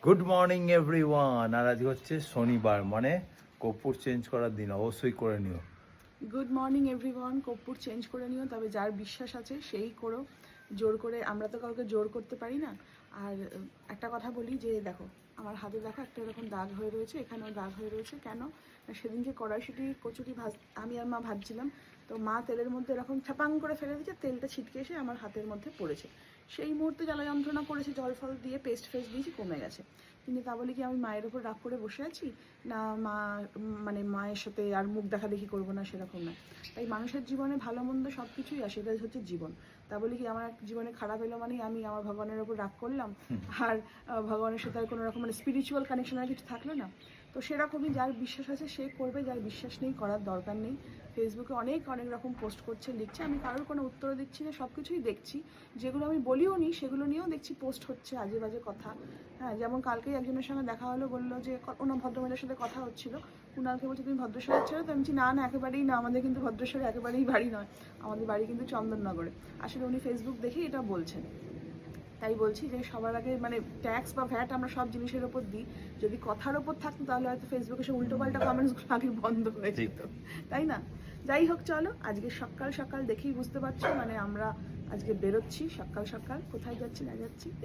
Good morning everyone. আর আজকে হচ্ছে শনিবার, মানে কর্পূর চেঞ্জ করার দিন, অবশ্যই করে নিও। Good morning everyone. কর্পূর চেঞ্জ করে নিও, তবে যার বিশ্বাস আছে সেই করো। জোর করে আমরা তো কাউকে জোর করতে পারি না। আর একটা কথা বলি যে দেখো, আমার হাতে দেখো একটা এরকম দাগ হয়ে রয়েছে, এখানেও দাগ হয়ে রয়েছে। কেন? সেদিনকে কড়াইশুঁটি কচুরি আমি আর মা ভাজছিলাম, তো মা তেলের মধ্যে এরকম ছাপাং করে ফেলে দিয়েছে, তেলটা ছিটকে এসে আমার হাতের মধ্যে পড়েছে। সেই মুহূর্তে জ্বালা যন্ত্রণা করেছে, জল ফল দিয়ে পেস্ট ফেস্ট দিয়েছি, কমে গেছে। কিন্তু তা বলি কি আমি মায়ের ওপর রাগ করে বসে আছি? না, মানে মায়ের সাথে আর মুখ দেখাদেখি করবো না, সেরকম না। তাই মানুষের জীবনে ভালো মন্দ সব কিছুই আসে, এটা হচ্ছে জীবন। তা বলি কি আমার জীবনে খারাপ এলো মানেই আমি আমার ভগবানের ওপর রাগ করলাম, আর ভগবানের সাথে আর কোনো রকম মানে স্পিরিচুয়াল কানেকশন আর কিছু থাকলো না। তো সেরকমই যার বিশ্বাস আছে সে করবে, যার বিশ্বাস নেই করার দরকার নেই। ফেসবুকে অনেক রকম পোস্ট করছে, লিখছে, আমি কারোর কোনো উত্তর দিচ্ছি না, সব কিছুই দেখছি। যেগুলো আমি বলিও নি সেগুলো নিয়েও দেখছি পোস্ট হচ্ছে আজে বাজে কথা। হ্যাঁ, যেমন কালকেই একজনের সঙ্গে দেখা হলো, বললো যে অন্য ভদ্রমহিলার সাথে কথা হচ্ছিল, কুণালকে বলছে তুমি ভদ্রেশ্বরের ছেলে? তো আমি বলছি না না, একেবারেই না, আমাদের কিন্তু ভদ্রেশ্বরে একেবারেই বাড়ি নয়, আমাদের বাড়ি কিন্তু চন্দননগরে। আসলে উনি ফেসবুক দেখেই এটা বলছেন। তাই বলছি যে সবার আগে মানে ট্যাক্স বা ভ্যাট আমরা সব জিনিসের ওপর দিই, যদি কথার ওপর থাকতো তাহলে হয়তো ফেসবুকে সে উল্টোপাল্টা কমেন্টসগুলো আগে বন্ধ হয়ে যেত, তাই না? যাই হোক, চলো আজকে সকাল সকাল দেখেই বুঝতে পারছো, মানে আমরা আজকে বেরোচ্ছি সকাল সকাল, কোথায় যাচ্ছি না যাচ্ছি